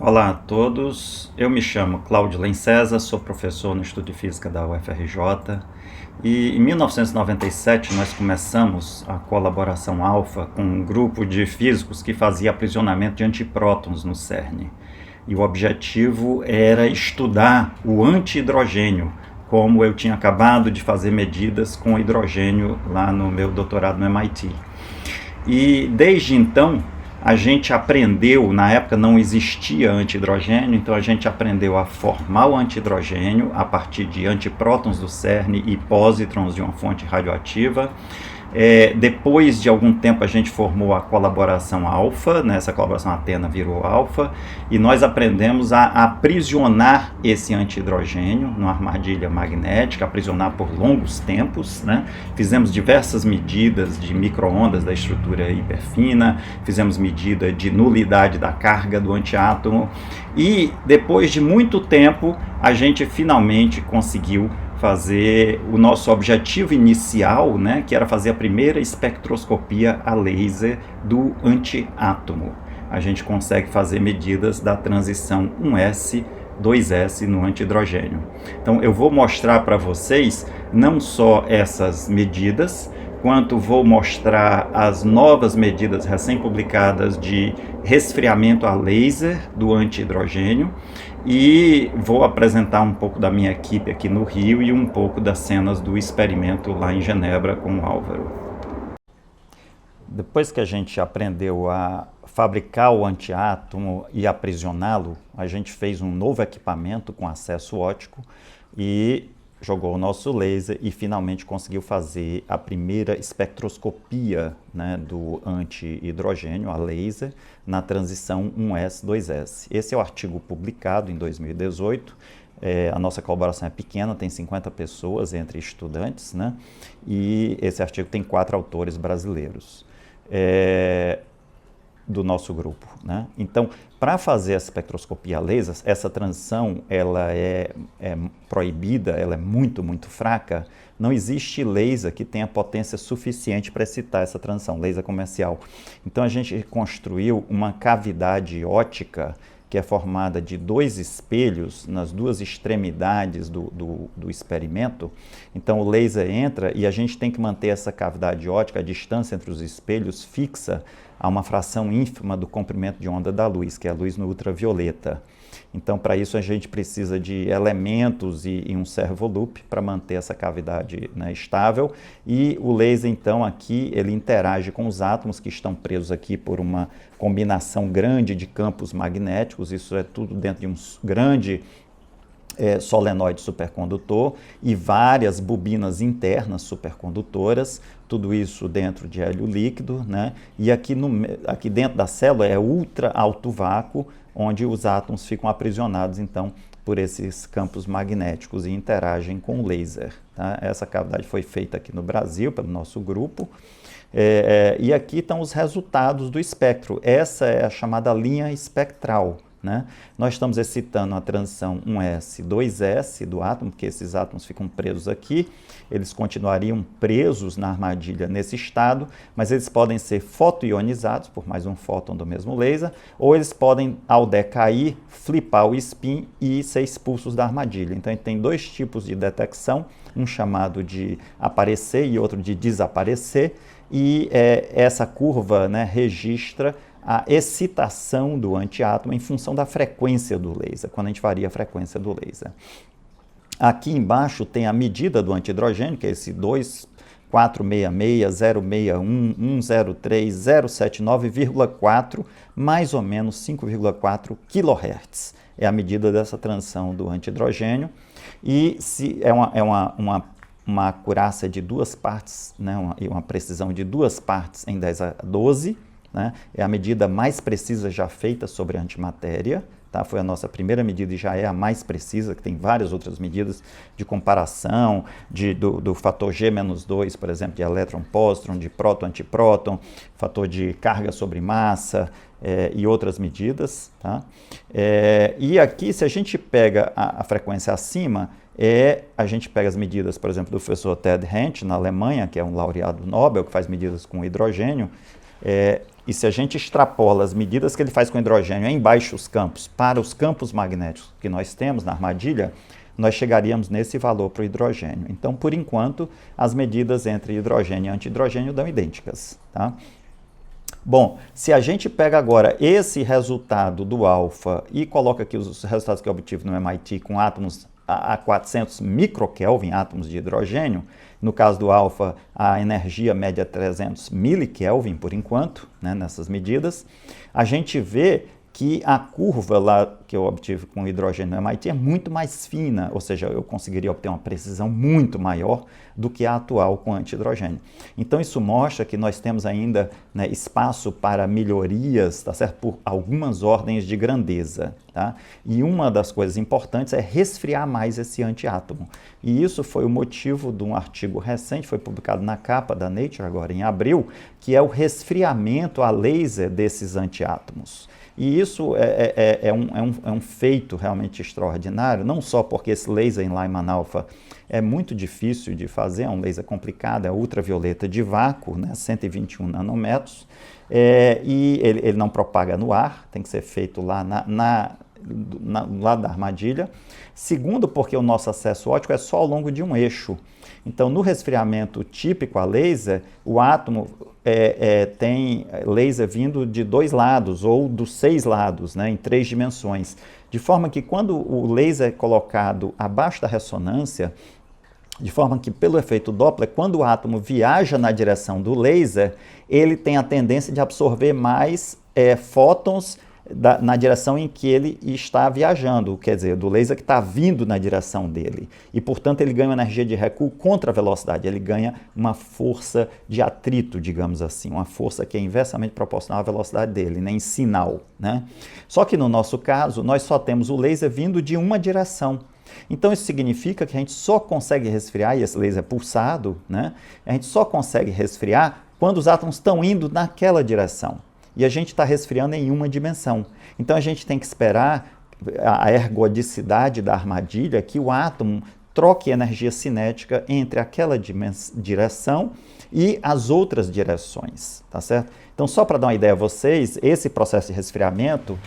Olá a todos, eu me chamo Cláudio Lencesa, sou professor no Instituto de Física da UFRJ e em 1997 nós começamos a colaboração alfa com um grupo de físicos que fazia aprisionamento de antiprótons no CERN. E o objetivo era estudar o anti-hidrogênio, como eu tinha acabado de fazer medidas com hidrogênio lá no meu doutorado no MIT. E desde então a gente aprendeu, na época não existia antihidrogênio, então a gente aprendeu a formar o antihidrogênio a partir de antiprótons do CERN e pósitrons de uma fonte radioativa. Depois de algum tempo a gente formou a colaboração alfa, né? Essa colaboração Atena virou alfa, e nós aprendemos a aprisionar esse antihidrogênio numa armadilha magnética, aprisionar por longos tempos, né? Fizemos diversas medidas de micro-ondas da estrutura hiperfina, fizemos medida de nulidade da carga do antiátomo, e depois de muito tempo a gente finalmente conseguiu fazer o nosso objetivo inicial, né, que era fazer a primeira espectroscopia a laser do antiátomo. A gente consegue fazer medidas da transição 1s, 2s no antihidrogênio. Então eu vou mostrar para vocês não só essas medidas, quanto vou mostrar as novas medidas recém-publicadas de resfriamento a laser do antihidrogênio, e vou apresentar um pouco da minha equipe aqui no Rio e um pouco das cenas do experimento lá em Genebra com o Álvaro. Depois que a gente aprendeu a fabricar o antiátomo e aprisioná-lo, a gente fez um novo equipamento com acesso óptico e jogou o nosso laser e finalmente conseguiu fazer a primeira espectroscopia, né, do antihidrogênio, a laser, na transição 1s, 2s. Esse é o artigo publicado em 2018. A nossa colaboração é pequena, tem 50 pessoas entre estudantes, né, e esse artigo tem 4 autores brasileiros do nosso grupo, né? Então, para fazer a espectroscopia a laser, essa transição ela é proibida, ela é muito fraca. Não existe laser que tenha potência suficiente para excitar essa transição, laser comercial. Então a gente construiu uma cavidade ótica que é formada de 2 espelhos nas 2 extremidades do experimento. Então o laser entra e a gente tem que manter essa cavidade ótica, a distância entre os espelhos fixa a uma fração ínfima do comprimento de onda da luz, que é a luz no ultravioleta. Então, para isso, a gente precisa de elementos e um servoloop para manter essa cavidade, né, estável. E o laser, então, aqui, ele interage com os átomos que estão presos aqui por uma combinação grande de campos magnéticos. Isso é tudo dentro de um grande solenoide supercondutor e várias bobinas internas supercondutoras, tudo isso dentro de hélio líquido, né? E aqui dentro da célula é ultra alto vácuo, onde os átomos ficam aprisionados, então, por esses campos magnéticos e interagem com o laser, tá? Essa cavidade foi feita aqui no Brasil, pelo nosso grupo, e aqui estão os resultados do espectro. Essa é a chamada linha espectral, né? Nós estamos excitando a transição 1s, 2s do átomo, porque esses átomos ficam presos aqui, eles continuariam presos na armadilha nesse estado, mas eles podem ser fotoionizados por mais um fóton do mesmo laser, ou eles podem, ao decair, flipar o spin e ser expulsos da armadilha. Então a gente tem 2 tipos de detecção, um chamado de aparecer e outro de desaparecer, e essa curva, né, registra a excitação do antiátomo em função da frequência do laser, quando a gente varia a frequência do laser. Aqui embaixo tem a medida do antihidrogênio, que é esse 2,466,061,103,079,4, mais ou menos 5,4 kHz. É a medida dessa transição do antihidrogênio. E uma acurácia de 2 partes, né, uma precisão de 2 partes em 10 a 12, né? É a medida mais precisa já feita sobre a antimatéria, tá? Foi a nossa primeira medida e já é a mais precisa, que tem várias outras medidas de comparação, do fator G-2, por exemplo, de elétron-pósitron, de próton-antipróton, fator de carga sobre massa e outras medidas, tá? E aqui, se a gente pega a frequência acima, a gente pega as medidas, por exemplo, do professor Ted Hench, na Alemanha, que é um laureado Nobel, que faz medidas com hidrogênio, e se a gente extrapola as medidas que ele faz com hidrogênio em baixos campos para os campos magnéticos que nós temos na armadilha, nós chegaríamos nesse valor para o hidrogênio. Então, por enquanto, as medidas entre hidrogênio e antihidrogênio dão idênticas, tá? Bom, se a gente pega agora esse resultado do alfa e coloca aqui os resultados que eu obtive no MIT com átomos a 400 microkelvin, átomos de hidrogênio, no caso do alfa, a energia média é 300 milikelvin por enquanto, né, nessas medidas, a gente vê que a curva lá que eu obtive com hidrogênio no MIT é muito mais fina, ou seja, eu conseguiria obter uma precisão muito maior do que a atual com antihidrogênio. Então isso mostra que nós temos ainda, né, espaço para melhorias, tá certo? Por algumas ordens de grandeza, tá? E uma das coisas importantes é resfriar mais esse antiátomo. E isso foi o motivo de um artigo recente, foi publicado na capa da Nature agora em abril, que é o resfriamento a laser desses antiátomos. E isso é um feito realmente extraordinário, não só porque esse laser em Lyman alpha é muito difícil de fazer, é um laser complicado, é ultravioleta de vácuo, né, 121 nanômetros, e ele não propaga no ar, tem que ser feito lá lá da armadilha. Segundo, porque o nosso acesso óptico é só ao longo de um eixo. Então, no resfriamento típico a laser, o átomo tem laser vindo de 2 lados ou dos 6 lados, né, em 3 dimensões. De forma que quando o laser é colocado abaixo da ressonância, de forma que pelo efeito Doppler, quando o átomo viaja na direção do laser, ele tem a tendência de absorver mais fótons na direção em que ele está viajando, quer dizer, do laser que está vindo na direção dele. E, portanto, ele ganha uma energia de recuo contra a velocidade, ele ganha uma força de atrito, digamos assim, uma força que é inversamente proporcional à velocidade dele, né, em sinal, né? Só que no nosso caso, nós só temos o laser vindo de uma direção. Então isso significa que a gente só consegue resfriar, e esse laser é pulsado, né? A gente só consegue resfriar quando os átomos estão indo naquela direção. E a gente está resfriando em uma dimensão. Então a gente tem que esperar a ergodicidade da armadilha, que o átomo troque energia cinética entre aquela direção e as outras direções, tá certo? Então só para dar uma ideia a vocês, esse processo de resfriamento,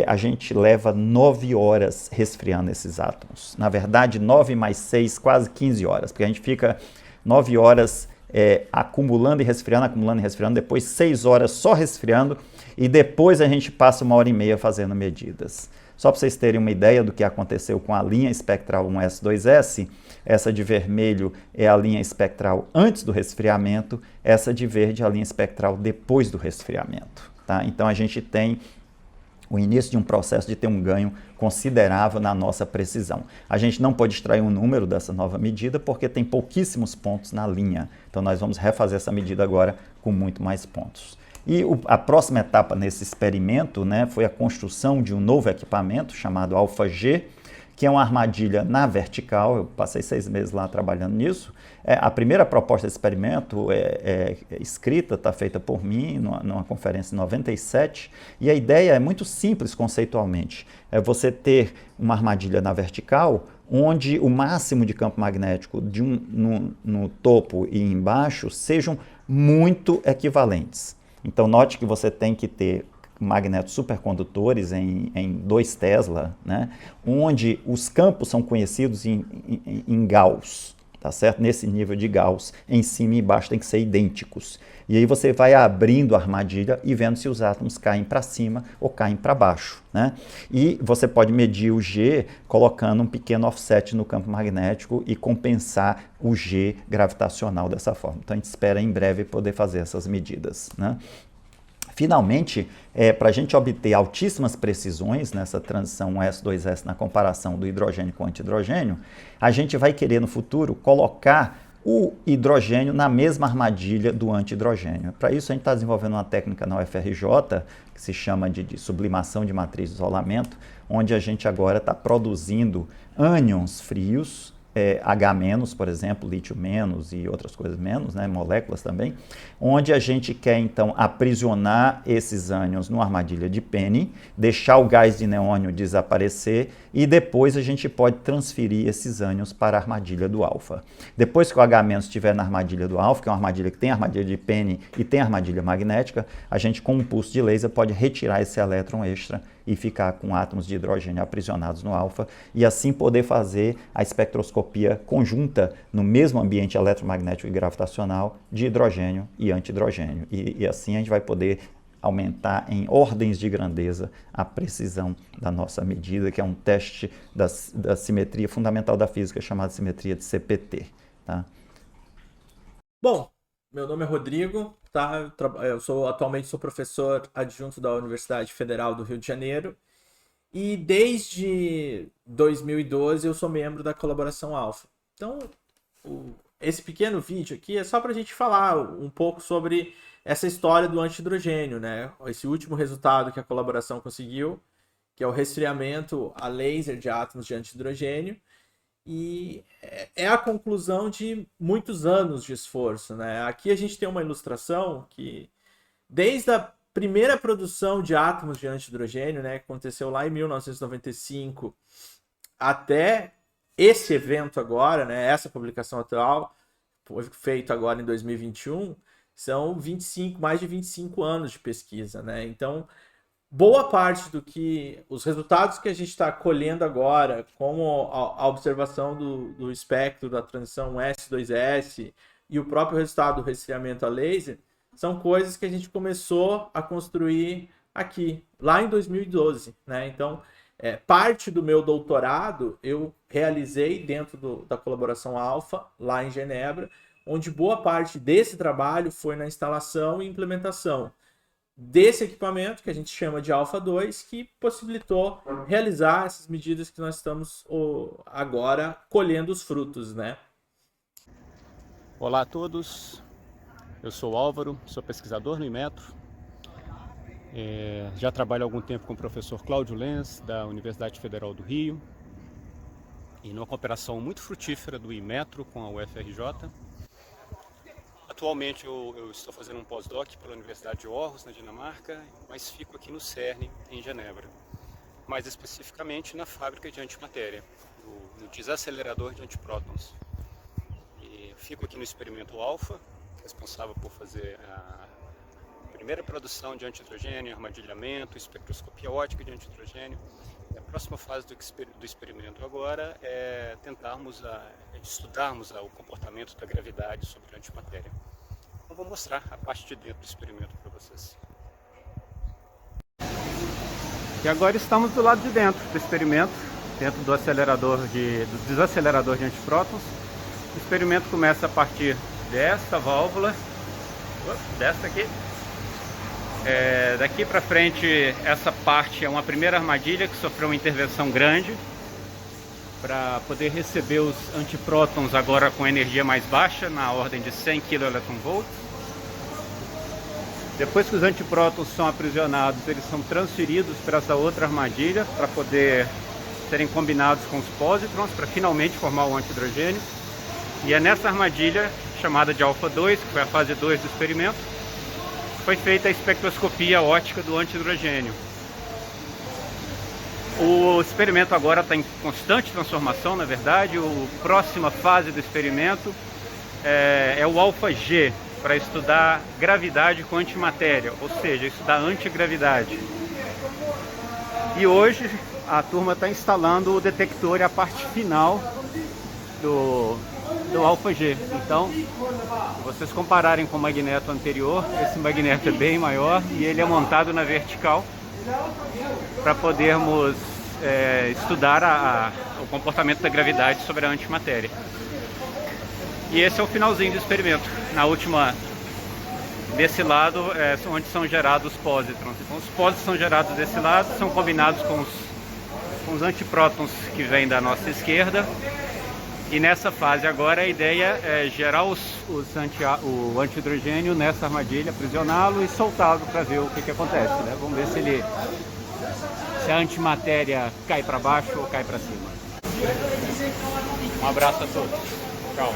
a gente leva 9 horas resfriando esses átomos. Na verdade, 9 mais 6, quase 15 horas, porque a gente fica 9 horas acumulando e resfriando, depois 6 horas só resfriando e depois a gente passa 1h30 fazendo medidas. Só para vocês terem uma ideia do que aconteceu com a linha espectral 1S2S, essa de vermelho é a linha espectral antes do resfriamento, essa de verde é a linha espectral depois do resfriamento, tá? Então a gente tem o início de um processo de ter um ganho considerável na nossa precisão. A gente não pode extrair um número dessa nova medida porque tem pouquíssimos pontos na linha. Então nós vamos refazer essa medida agora com muito mais pontos. E a próxima etapa nesse experimento, né, foi a construção de um novo equipamento chamado Alpha-G, que é uma armadilha na vertical. Eu passei 6 meses lá trabalhando nisso. A primeira proposta de experimento escrita, está feita por mim numa conferência em 97, e a ideia é muito simples conceitualmente. É você ter uma armadilha na vertical, onde o máximo de campo magnético no topo e embaixo sejam muito equivalentes. Então note que você tem que ter magnetos supercondutores em 2 Tesla, né, onde os campos são conhecidos em Gauss, tá certo? Nesse nível de Gauss, em cima e embaixo tem que ser idênticos. E aí você vai abrindo a armadilha e vendo se os átomos caem para cima ou caem para baixo, né? E você pode medir o G colocando um pequeno offset no campo magnético e compensar o G gravitacional dessa forma. Então a gente espera em breve poder fazer essas medidas, né? Finalmente, para a gente obter altíssimas precisões nessa transição S2S na comparação do hidrogênio com o antihidrogênio, a gente vai querer no futuro colocar o hidrogênio na mesma armadilha do antihidrogênio. Para isso, a gente está desenvolvendo uma técnica na UFRJ, que se chama de sublimação de matriz de isolamento, onde a gente agora está produzindo ânions frios, H-, por exemplo, lítio-, e outras coisas menos, né, moléculas também, onde a gente quer, então, aprisionar esses ânions numa armadilha de Penny, deixar o gás de neônio desaparecer e depois a gente pode transferir esses ânions para a armadilha do alfa. Depois que o H- estiver na armadilha do alfa, que é uma armadilha que tem armadilha de Penny e tem armadilha magnética, a gente, com um pulso de laser, pode retirar esse elétron extra e ficar com átomos de hidrogênio aprisionados no alfa e assim poder fazer a espectroscopia conjunta no mesmo ambiente eletromagnético e gravitacional de hidrogênio e antihidrogênio. E assim a gente vai poder aumentar em ordens de grandeza a precisão da nossa medida, que é um teste da simetria fundamental da física, chamada simetria de CPT. Tá? Bom, meu nome é Rodrigo, tá? Eu atualmente sou professor adjunto da Universidade Federal do Rio de Janeiro e desde 2012 eu sou membro da Colaboração Alfa. Então, esse pequeno vídeo aqui é só para a gente falar um pouco sobre essa história do antihidrogênio, né? Esse último resultado que a colaboração conseguiu, que é o resfriamento a laser de átomos de antihidrogênio, e é a conclusão de muitos anos de esforço, né? Aqui a gente tem uma ilustração que, desde a primeira produção de átomos de antihidrogênio, né, que aconteceu lá em 1995, até esse evento agora, né, essa publicação atual, foi feito agora em 2021, são mais de 25 anos de pesquisa, né? Então, boa parte do que os resultados que a gente está colhendo agora, como a observação do espectro da transição S2S e o próprio resultado do resfriamento a laser, são coisas que a gente começou a construir aqui, lá em 2012, né? Então, parte do meu doutorado eu realizei dentro da Colaboração Alfa, lá em Genebra, onde boa parte desse trabalho foi na instalação e implementação desse equipamento, que a gente chama de Alpha 2, que possibilitou realizar essas medidas que nós estamos agora colhendo os frutos, né? Olá a todos, eu sou Álvaro, sou pesquisador no Inmetro. Já trabalho há algum tempo com o professor Cláudio Lenz, da Universidade Federal do Rio, e numa cooperação muito frutífera do Inmetro com a UFRJ. Atualmente eu estou fazendo um pós-doc pela Universidade de Aarhus, na Dinamarca, mas fico aqui no CERN, em Genebra. Mais especificamente na fábrica de antimatéria, no desacelerador de antiprótons. E fico aqui no experimento Alpha, responsável por fazer a primeira produção de antihidrogênio, armadilhamento, espectroscopia ótica de antihidrogênio. E a próxima fase do experimento agora é tentarmos estudarmos o comportamento da gravidade sobre a antimatéria. Então vou mostrar a parte de dentro do experimento para vocês. E agora estamos do lado de dentro do experimento, dentro do desacelerador de antiprótons. O experimento começa a partir desta válvula, desta aqui. Daqui para frente, essa parte é uma primeira armadilha que sofreu uma intervenção grande para poder receber os antiprótons agora com energia mais baixa, na ordem de 100 kV. Depois que os antiprótons são aprisionados, eles são transferidos para essa outra armadilha para poder serem combinados com os pósitrons para finalmente formar o antihidrogênio. E é nessa armadilha, chamada de Alpha 2, que foi a fase 2 do experimento, foi feita a espectroscopia ótica do antihidrogênio. O experimento agora está em constante transformação, na verdade. A próxima fase do experimento é o Alpha G, para estudar gravidade com antimatéria, ou seja, estudar antigravidade. E hoje a turma está instalando o detector e a parte final do Alpha G. Então, se vocês compararem com o magneto anterior, esse magneto é bem maior e ele é montado na vertical para podermos estudar o comportamento da gravidade sobre a antimatéria. E esse é o finalzinho do experimento. Na última, desse lado, onde são gerados os pósitrons. Então, os pósitrons são gerados desse lado, são combinados com os antiprótons que vêm da nossa esquerda. E nessa fase agora a ideia é gerar o antihidrogênio nessa armadilha, aprisioná-lo e soltá-lo para ver o que acontece, né? Vamos ver se a antimatéria cai para baixo ou cai para cima. Um abraço a todos. Tchau.